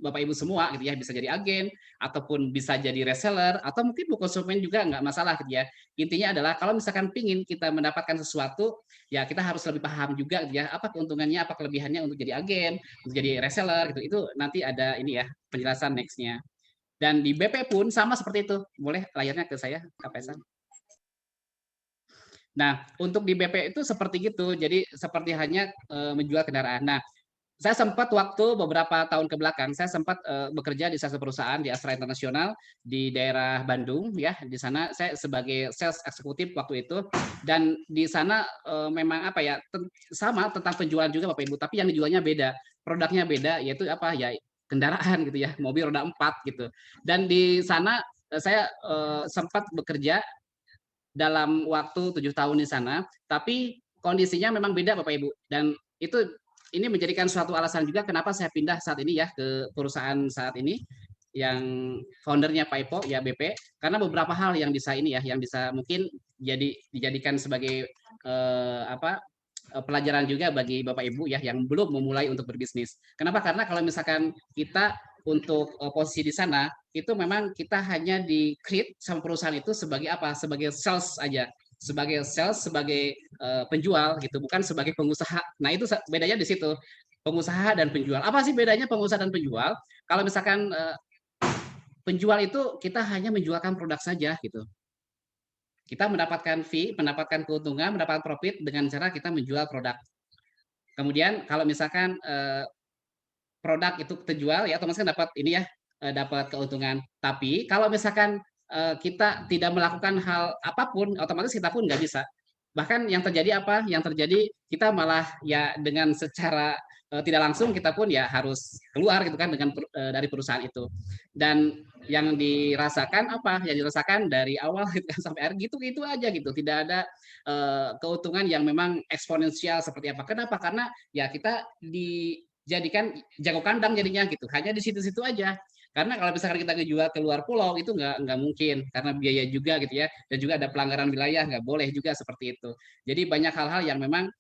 bapak ibu semua gitu ya, bisa jadi agen ataupun bisa jadi reseller atau mungkin bu konsumen juga nggak masalah gitu ya. Intinya adalah kalau misalkan pingin kita mendapatkan sesuatu, ya kita harus lebih paham juga gitu ya, apa keuntungannya, apa kelebihannya untuk jadi agen, untuk jadi reseller gitu. Itu nanti ada ini ya penjelasan nextnya. Dan di BP pun sama seperti itu. Boleh layarnya ke saya, Kak Faisal? Nah, untuk di BP itu seperti gitu. Jadi seperti hanya menjual kendaraan. Nah, saya sempat waktu beberapa tahun ke belakang, saya sempat bekerja di salah satu perusahaan di Astra Internasional di daerah Bandung ya. Di sana saya sebagai sales eksekutif waktu itu dan di sana memang apa ya sama tentang penjualan juga Bapak Ibu, tapi yang dijualnya beda, produknya beda yaitu apa ya kendaraan gitu ya, mobil roda 4 gitu. Dan di sana saya sempat bekerja dalam waktu 7 tahun di sana, tapi kondisinya memang beda Bapak Ibu dan itu ini menjadikan suatu alasan juga kenapa saya pindah saat ini ya ke perusahaan saat ini yang foundernya Pak Ipo ya BP karena beberapa hal yang bisa ini ya yang bisa mungkin jadi dijadikan sebagai pelajaran juga bagi Bapak Ibu ya yang belum memulai untuk berbisnis. Kenapa? Karena kalau misalkan kita untuk posisi di sana itu memang kita hanya di create sama perusahaan itu sebagai apa? Sebagai sales aja, sebagai sales, sebagai penjual gitu, bukan sebagai pengusaha. Nah itu bedanya di situ, pengusaha dan penjual. Apa sih bedanya pengusaha dan penjual? Kalau misalkan penjual itu kita hanya menjualkan produk saja gitu. Kita mendapatkan fee, mendapatkan keuntungan, mendapatkan profit dengan cara kita menjual produk. Kemudian kalau misalkan produk itu terjual ya otomatis kan dapat ini ya, dapat keuntungan. Tapi kalau misalkan, kita tidak melakukan hal apapun, otomatis kita pun nggak bisa. Bahkan yang terjadi apa, yang terjadi kita malah ya dengan secara, tidak langsung kita pun ya harus keluar gitu kan dari perusahaan itu. Dan yang dirasakan apa, yang dirasakan dari awal gitu kan sampai akhir gitu-gitu aja gitu, tidak ada, keuntungan yang memang eksponensial seperti apa. Kenapa? Karena ya kita dijadikan jago kandang jadinya gitu, hanya di situ-situ aja. Karena kalau misalkan kita ngejual ke luar pulau itu nggak mungkin karena biaya juga gitu ya, dan juga ada pelanggaran wilayah nggak boleh juga seperti itu. Jadi banyak hal-hal yang memang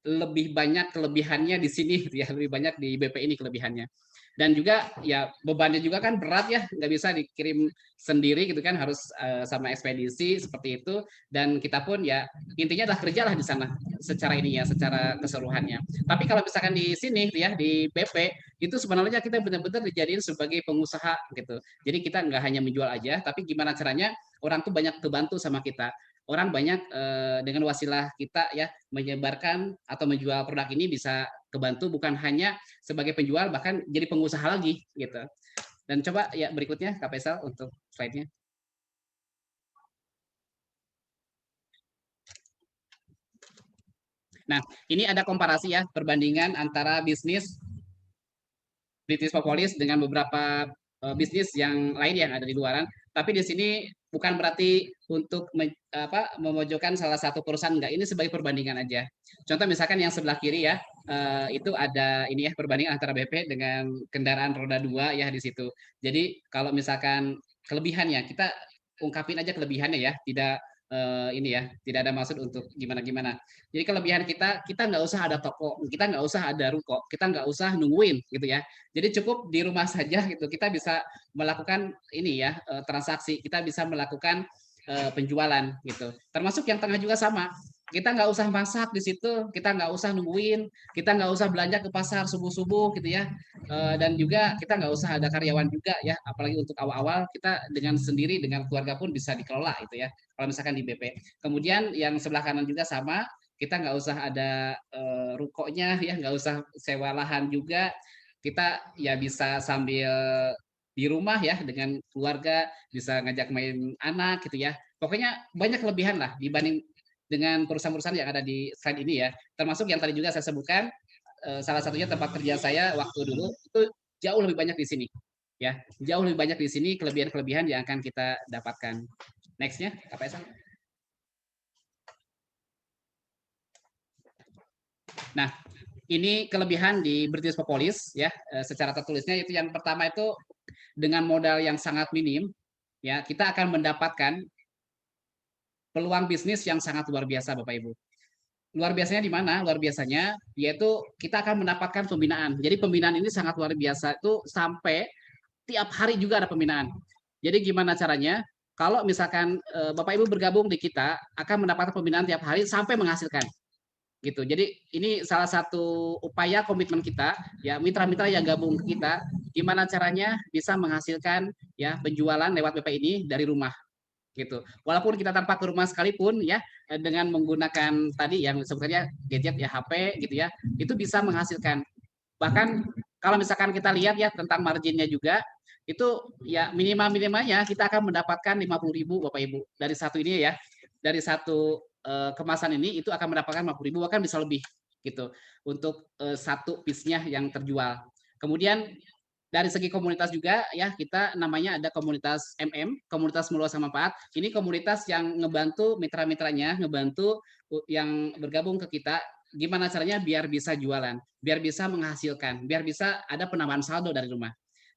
lebih banyak kelebihannya di sini gitu ya, lebih banyak di BP ini kelebihannya. Dan juga ya bebannya juga kan berat ya, nggak bisa dikirim sendiri gitu kan, harus sama ekspedisi seperti itu. Dan kita pun ya intinya adalah kerjalah di sana secara ini ya, secara keseluruhannya. Tapi kalau misalkan di sini ya di BP itu sebenarnya kita benar-benar dijadiin sebagai pengusaha gitu. Jadi kita nggak hanya menjual aja, tapi gimana caranya orang tuh banyak kebantu sama kita. Orang banyak dengan wasilah kita ya menyebarkan atau menjual produk ini bisa kebantu bukan hanya sebagai penjual bahkan jadi pengusaha lagi gitu. Dan coba ya berikutnya Kak Faisal untuk slide-nya. Nah, ini ada komparasi ya perbandingan antara bisnis British Propolis dengan beberapa bisnis yang lain yang ada di luaran. Tapi di sini bukan berarti untuk memojokkan salah satu perusahaan enggak. Ini sebagai perbandingan aja. Contoh misalkan yang sebelah kiri ya, itu ada ini ya perbandingan antara BP dengan kendaraan roda 2 ya di situ. Jadi kalau misalkan kelebihannya kita ungkapin aja kelebihannya ya, tidak ini ya, tidak ada maksud untuk gimana-gimana. Jadi kelebihan kita, kita nggak usah ada toko, kita nggak usah ada ruko, kita nggak usah nungguin gitu ya. Jadi cukup di rumah saja gitu, kita bisa melakukan ini ya transaksi, kita bisa melakukan penjualan gitu. Termasuk yang tengah juga sama. Kita nggak usah masak di situ, kita nggak usah nungguin, kita nggak usah belanja ke pasar subuh-subuh gitu ya. Dan juga kita nggak usah ada karyawan juga ya, apalagi untuk awal-awal kita dengan sendiri dengan keluarga pun bisa dikelola itu ya. Kalau misalkan di BP. Kemudian yang sebelah kanan juga sama, kita nggak usah ada rukonya ya, nggak usah sewa lahan juga. Kita ya bisa sambil di rumah ya dengan keluarga, bisa ngajak main anak gitu ya. Pokoknya banyak kelebihan lah dibanding dengan perusahaan-perusahaan yang ada di slide ini ya. Termasuk yang tadi juga saya sebutkan salah satunya tempat kerja saya waktu dulu itu jauh lebih banyak di sini. Ya, jauh lebih banyak di sini kelebihan-kelebihan yang akan kita dapatkan. Nextnya, apa ya? Nah, ini kelebihan di British Propolis ya, secara tertulisnya itu yang pertama itu dengan modal yang sangat minim, ya kita akan mendapatkan peluang bisnis yang sangat luar biasa Bapak Ibu. Luar biasanya di mana? Luar biasanya yaitu kita akan mendapatkan pembinaan. Jadi pembinaan ini sangat luar biasa itu sampai tiap hari juga ada pembinaan. Jadi gimana caranya? Kalau misalkan Bapak Ibu bergabung di kita akan mendapatkan pembinaan tiap hari sampai menghasilkan gitu. Jadi ini salah satu upaya komitmen kita ya mitra-mitra yang gabung ke kita gimana caranya bisa menghasilkan ya penjualan lewat BP ini dari rumah gitu. Walaupun kita tanpa ke rumah sekalipun ya dengan menggunakan tadi yang sebenarnya gadget ya HP gitu ya, itu bisa menghasilkan. Bahkan kalau misalkan kita lihat ya tentang marginnya juga itu ya minimalnya kita akan mendapatkan 50.000 Bapak Ibu dari satu ini ya. Dari satu kemasan ini itu akan mendapatkan 50.000 bahkan bisa lebih gitu untuk satu piece-nya yang terjual. Kemudian dari segi komunitas juga ya kita namanya ada komunitas komunitas meluaskan manfaat. Ini komunitas yang ngebantu mitra-mitranya, ngebantu yang bergabung ke kita gimana caranya biar bisa jualan, biar bisa menghasilkan, biar bisa ada penambahan saldo dari rumah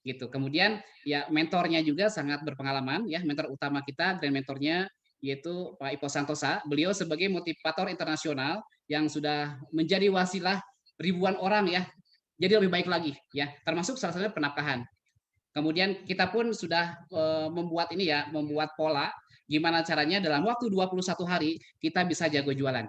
gitu. Kemudian ya mentornya juga sangat berpengalaman ya, mentor utama kita, grand mentornya yaitu Pak Ipo Santosa. Beliau sebagai motivator internasional yang sudah menjadi wasilah ribuan orang ya jadi lebih baik lagi ya, termasuk salah satunya penafkahan. Kemudian kita pun sudah membuat ini ya, membuat pola gimana caranya dalam waktu 21 hari kita bisa jago jualan.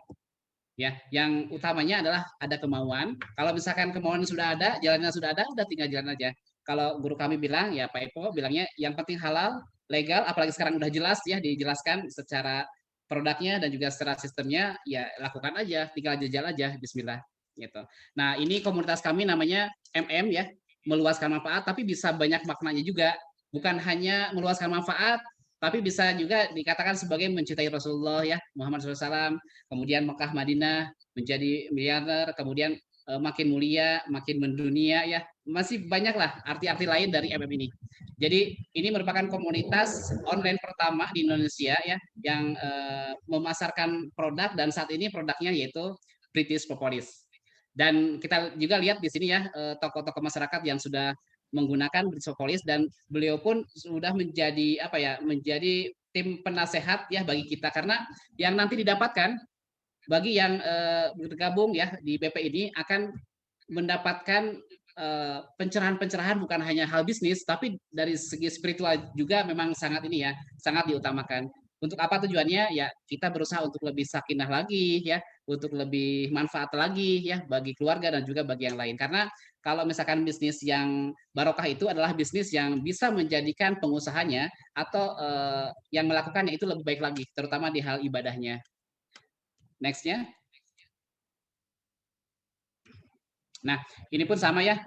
Ya, yang utamanya adalah ada kemauan. Kalau misalkan kemauan sudah ada, jalannya sudah ada, udah tinggal jalan aja. Kalau guru kami bilang ya Pak Epo bilangnya yang penting halal, legal, apalagi sekarang udah jelas ya dijelaskan secara produknya dan juga secara sistemnya ya lakukan aja, tinggal jajal aja bismillah gitu. Nah, ini komunitas kami namanya ya, meluaskan manfaat tapi bisa banyak maknanya juga. Bukan hanya meluaskan manfaat tapi bisa juga dikatakan sebagai mencintai Rasulullah ya, Muhammad SAW, kemudian Mekah Madinah menjadi miliarder, kemudian makin mulia, makin mendunia ya. Masih banyak lah arti-arti lain dari ini. Jadi ini merupakan komunitas online pertama di Indonesia ya yang memasarkan produk dan saat ini produknya yaitu British Propolis. Dan kita juga lihat di sini ya tokoh-tokoh masyarakat yang sudah menggunakan British Propolis dan beliau pun sudah menjadi apa ya menjadi tim penasehat ya bagi kita karena yang nanti didapatkan bagi yang bergabung ya di BP ini akan mendapatkan pencerahan-pencerahan bukan hanya hal bisnis tapi dari segi spiritual juga memang sangat ini ya sangat diutamakan. Untuk apa tujuannya? Ya kita berusaha untuk lebih sakinah lagi ya, untuk lebih manfaat lagi ya bagi keluarga dan juga bagi yang lain. Karena kalau misalkan bisnis yang barokah itu adalah bisnis yang bisa menjadikan pengusahanya atau yang melakukannya itu lebih baik lagi, terutama di hal ibadahnya. Nextnya. Nah, ini pun sama ya,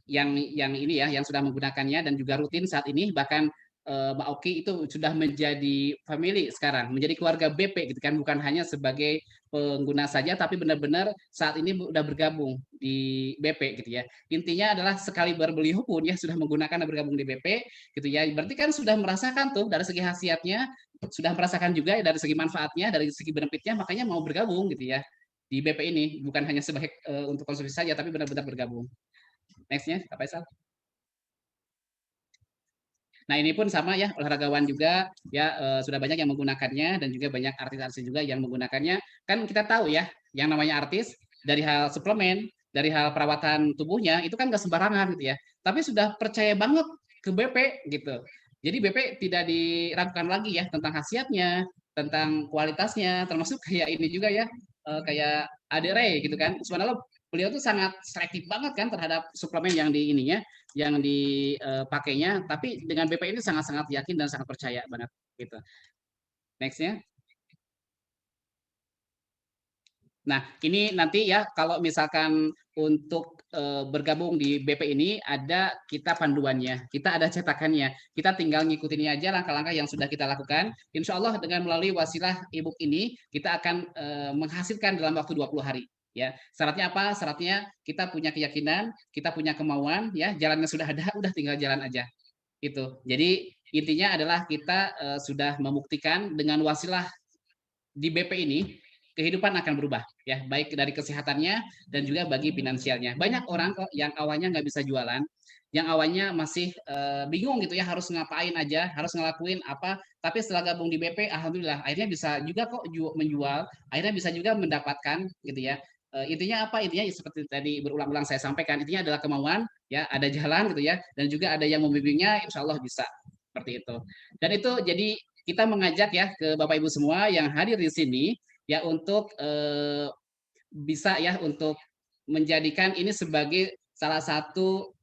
yang ini ya, yang sudah menggunakannya dan juga rutin saat ini, bahkan Mbak Oki itu sudah menjadi family sekarang, menjadi keluarga BP gitu kan, bukan hanya sebagai pengguna saja, tapi benar-benar saat ini sudah bergabung di BP gitu ya. Intinya adalah sekali beliau pun ya sudah menggunakan dan bergabung di BP gitu ya. Berarti kan sudah merasakan tuh dari segi khasiatnya, sudah merasakan juga dari segi manfaatnya, dari segi benefitnya, makanya mau bergabung gitu ya di BP ini bukan hanya sebagai untuk konsumsi saja tapi benar-benar bergabung. Nextnya Kak Faisal. Nah ini pun sama ya olahragawan juga ya sudah banyak yang menggunakannya dan juga banyak artis-artis juga yang menggunakannya. Kan kita tahu ya yang namanya artis dari hal suplemen, dari hal perawatan tubuhnya itu kan nggak sembarangan gitu ya. Tapi sudah percaya banget ke BP gitu. Jadi BP tidak diragukan lagi ya tentang khasiatnya, tentang kualitasnya, termasuk kayak ini juga ya kayak Adere gitu kan. Sebenarnya beliau tuh sangat selektif banget kan terhadap suplemen yang di ininya yang dipakainya, tapi dengan BP ini sangat-sangat yakin dan sangat percaya banget gitu. Nextnya. Nah, ini nanti ya kalau misalkan untuk bergabung di BP ini ada kita panduannya, kita ada cetakannya, kita tinggal ngikutin aja langkah-langkah yang sudah kita lakukan. Insya Allah dengan melalui wasilah e-book ini kita akan menghasilkan dalam waktu 20 hari. Ya, syaratnya apa? Syaratnya kita punya keyakinan, kita punya kemauan, ya, jalannya sudah ada, udah tinggal jalan aja. Gitu. Jadi intinya adalah kita sudah membuktikan dengan wasilah di BP ini kehidupan akan berubah ya, baik dari kesehatannya dan juga bagi finansialnya. Banyak orang kok yang awalnya nggak bisa jualan, yang awalnya masih bingung gitu ya harus ngapain aja, harus ngelakuin apa, tapi setelah gabung di BP, alhamdulillah akhirnya bisa juga kok menjual, akhirnya bisa juga mendapatkan gitu ya. Intinya apa? Intinya seperti tadi berulang-ulang saya sampaikan, intinya adalah kemauan, ya ada jalan gitu ya, dan juga ada yang membimbingnya, insya Allah bisa seperti itu. Dan itu jadi kita mengajak ya ke Bapak Ibu semua yang hadir di sini ya untuk bisa ya untuk menjadikan ini sebagai salah satu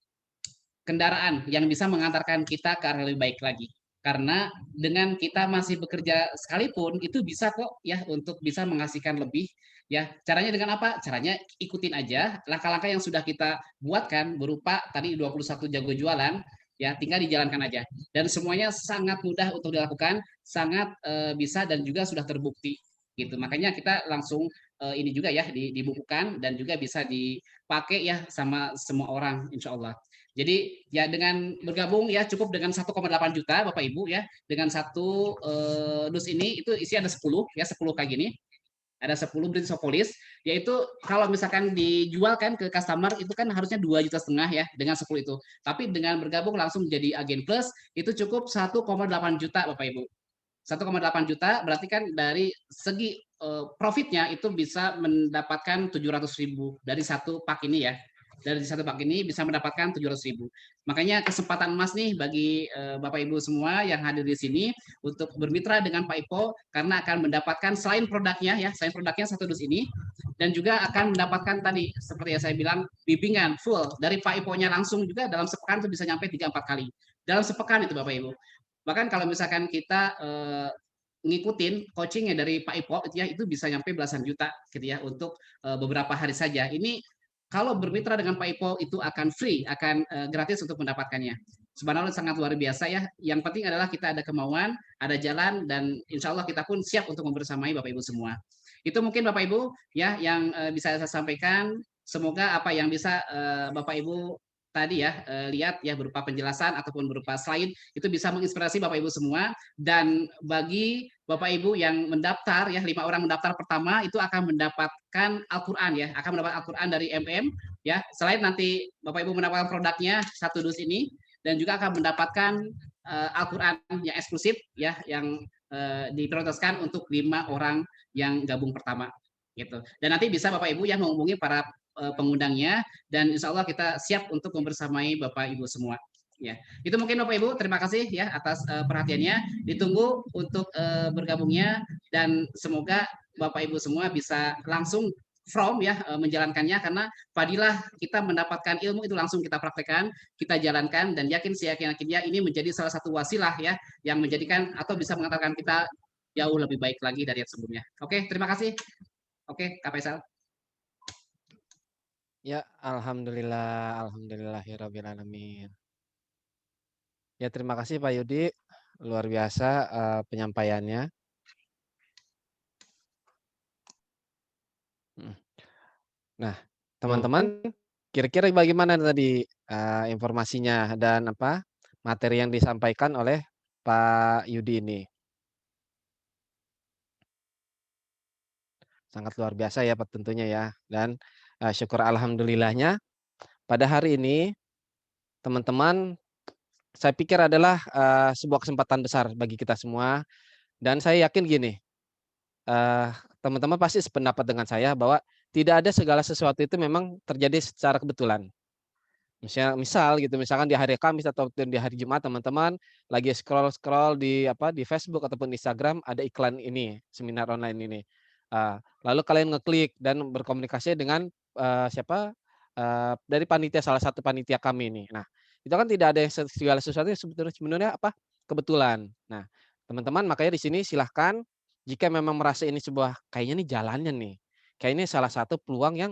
kendaraan yang bisa mengantarkan kita ke arah lebih baik lagi. Karena dengan kita masih bekerja sekalipun itu bisa kok ya untuk bisa menghasilkan lebih ya. Caranya dengan apa? Caranya ikutin aja langkah-langkah yang sudah kita buatkan berupa tadi 21 jago jualan ya, tinggal dijalankan aja. Dan semuanya sangat mudah untuk dilakukan, sangat bisa dan juga sudah terbukti gitu. Makanya kita langsung ini juga ya dibukukan dan juga bisa dipakai ya sama semua orang insya Allah. Jadi ya dengan bergabung ya cukup dengan 1,8 juta Bapak Ibu ya. Dengan satu dus ini itu isi ada 10 ya, 10 kayak gini. Ada 10 Brinsopolis, yaitu kalau misalkan dijualkan ke customer itu kan harusnya 2,5 juta ya dengan 10 itu. Tapi dengan bergabung langsung menjadi agen plus itu cukup 1,8 juta Bapak Ibu. 1,8 juta berarti kan dari segi profitnya itu bisa mendapatkan 700.000 dari satu pak ini ya, dari satu pak ini bisa mendapatkan 700.000. Makanya kesempatan emas nih bagi Bapak Ibu semua yang hadir di sini untuk bermitra dengan Pak Ipo karena akan mendapatkan selain produknya ya, selain produknya satu dus ini dan juga akan mendapatkan tadi seperti yang saya bilang bimbingan full dari Pak Ipo-nya langsung juga dalam sepekan itu bisa nyampe 3-4 kali. Dalam sepekan itu Bapak Ibu. Bahkan kalau misalkan kita ngikutin coachingnya dari Pak Ipo ya itu bisa nyampe belasan juta gitu ya untuk beberapa hari saja. Ini kalau bermitra dengan Pak Ipo itu akan free, akan gratis untuk mendapatkannya. Subhanallah sangat luar biasa ya. Yang penting adalah kita ada kemauan, ada jalan dan insya Allah kita pun siap untuk membersamai Bapak Ibu semua. Itu mungkin Bapak Ibu ya yang bisa saya sampaikan. Semoga apa yang bisa Bapak Ibu tadi ya lihat ya berupa penjelasan ataupun berupa slide itu bisa menginspirasi Bapak Ibu semua dan bagi Bapak Ibu yang mendaftar ya 5 orang mendaftar pertama itu akan mendapatkan Al-Qur'an ya, akan mendapat Al-Qur'an dari MM ya. Selain nanti Bapak Ibu mendapatkan produknya satu dus ini dan juga akan mendapatkan Al-Qur'an yang eksklusif ya yang diprioritaskan untuk 5 orang yang gabung pertama gitu. Dan nanti bisa Bapak Ibu yang menghubungi para pengundangnya dan insya Allah kita siap untuk membersamai Bapak Ibu semua. Ya, itu mungkin Bapak Ibu. Terima kasih ya atas perhatiannya. Ditunggu untuk bergabungnya dan semoga Bapak Ibu semua bisa langsung from ya menjalankannya karena fadilah kita mendapatkan ilmu itu langsung kita praktekkan, kita jalankan dan yakin yakinnya ini menjadi salah satu wasilah ya yang menjadikan atau bisa mengantarkan kita jauh lebih baik lagi dari yang sebelumnya. Oke, terima kasih. Oke, Kak Faisal. Ya, alhamdulillah, alhamdulillahirobbilalamin. Ya, terima kasih Pak Yudi, luar biasa penyampaiannya. Nah, teman-teman, kira-kira bagaimana tadi informasinya dan apa materi yang disampaikan oleh Pak Yudi ini? Sangat luar biasa ya Pak tentunya ya. Dan syukur alhamdulillahnya pada hari ini teman-teman saya pikir adalah sebuah kesempatan besar bagi kita semua dan saya yakin gini, eee, teman-teman pasti sependapat dengan saya bahwa tidak ada segala sesuatu itu memang terjadi secara kebetulan. Misal gitu, misalkan di hari Kamis ataupun di hari Jumat teman-teman lagi scroll-scroll di apa, di Facebook ataupun Instagram ada iklan ini, seminar online ini. Lalu kalian ngeklik dan berkomunikasi dengan, siapa, dari panitia salah satu panitia kami ini. Nah, itu kan tidak ada yang segala sesuatu yang sebenarnya apa, kebetulan. Nah, teman-teman makanya di sini silahkan jika memang merasa ini sebuah kayaknya nih jalannya nih, kayaknya salah satu peluang yang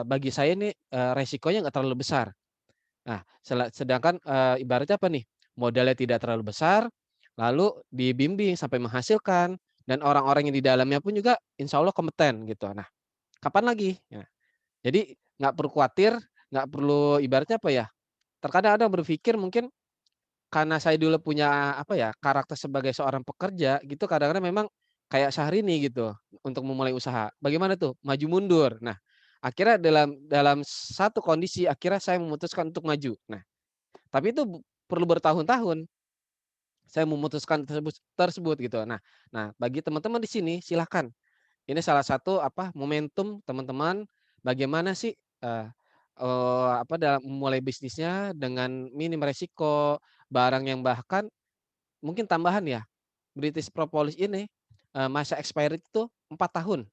bagi saya ini, resikonya nggak terlalu besar. Nah, sedangkan, ibaratnya apa nih, modalnya tidak terlalu besar, lalu dibimbing sampai menghasilkan, dan orang-orang yang di dalamnya pun juga insya Allah kompeten gitu. Nah, kapan lagi? Ya, jadi nggak perlu khawatir, nggak perlu ibaratnya apa ya, terkadang ada yang berpikir mungkin karena saya dulu punya apa ya, karakter sebagai seorang pekerja gitu kadang-kadang memang kayak Syahrini gitu untuk memulai usaha. Bagaimana tuh? Maju mundur. Nah, akhirnya dalam satu kondisi akhirnya saya memutuskan untuk maju. Nah, tapi itu perlu bertahun-tahun saya memutuskan tersebut gitu. Nah, bagi teman-teman di sini silahkan, ini salah satu apa, momentum teman-teman bagaimana sih, eee apa, dalam memulai bisnisnya dengan minim resiko, barang yang bahkan mungkin tambahan ya, British Propolis ini, masa expired itu 4 tahun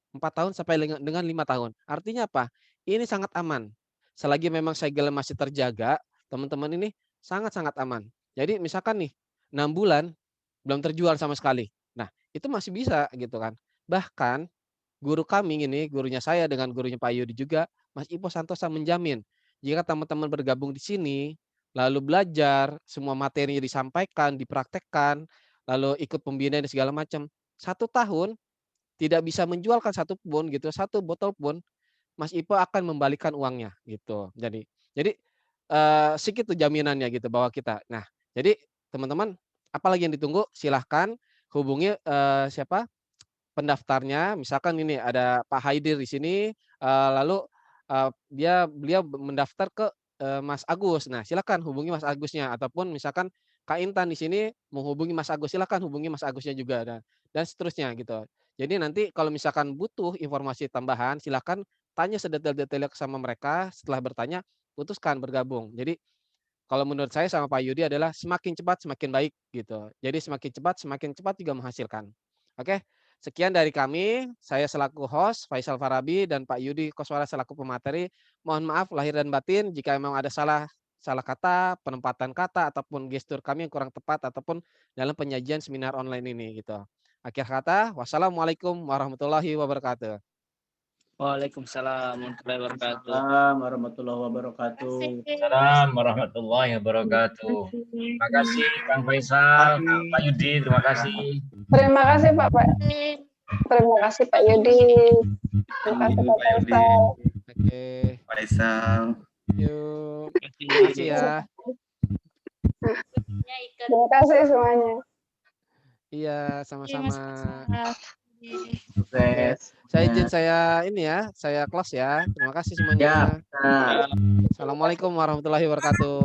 sampai dengan 5 tahun. Artinya apa? Ini sangat aman. Selagi memang segel masih terjaga, teman-teman ini sangat-sangat aman. Jadi misalkan nih, 6 bulan belum terjual sama sekali. Nah, itu masih bisa gitu kan. Bahkan guru kami ini, gurunya saya dengan gurunya Pak Yudi juga, Mas Ipo Santosa menjamin, jika teman-teman bergabung di sini, lalu belajar, semua materinya disampaikan, dipraktekkan, lalu ikut pembinaan dan segala macam, 1 tahun tidak bisa menjualkan satu pun gitu, satu botol pun, Mas Ipo akan membalikan uangnya gitu. Jadi, segitu jaminannya gitu bahwa kita. Nah, jadi teman-teman, apalagi yang ditunggu silahkan hubungi, siapa, pendaftarnya. Misalkan ini ada Pak Haidir di sini, lalu, beliau mendaftar ke, Mas Agus. Nah, silakan hubungi Mas Agusnya ataupun misalkan Kak Intan di sini menghubungi Mas Agus, silakan hubungi Mas Agusnya juga dan seterusnya gitu. Jadi nanti kalau misalkan butuh informasi tambahan silakan tanya sedetail-detailnya sama mereka, setelah bertanya putuskan bergabung. Jadi kalau menurut saya sama Pak Yudi adalah semakin cepat semakin baik gitu. Jadi semakin cepat juga menghasilkan. Oke, sekian dari kami. Saya selaku host Faisal Farabi dan Pak Yudi Koswara selaku pemateri. Mohon maaf lahir dan batin jika memang ada salah salah kata, penempatan kata ataupun gestur kami yang kurang tepat ataupun dalam penyajian seminar online ini gitu. Akhir kata, wassalamualaikum warahmatullahi wabarakatuh. Waalaikumsalam warahmatullahi wabarakatuh. Waalaikumsalam warahmatullahi wabarakatuh. Salam warahmatullahi wabarakatuh. Terima kasih Kang Faisal, Pak Yudi, terima kasih. Terima kasih Pak Terima kasih Pak Yudi. Terima kasih Pak Faisal. Oke, Faisal. yuk. Terima Terima kasih ya. Terima kasih semuanya. Iya, sama-sama. Sukses. Saya izin saya close ya. Terima kasih semuanya. Ya. Assalamualaikum warahmatullahi wabarakatuh.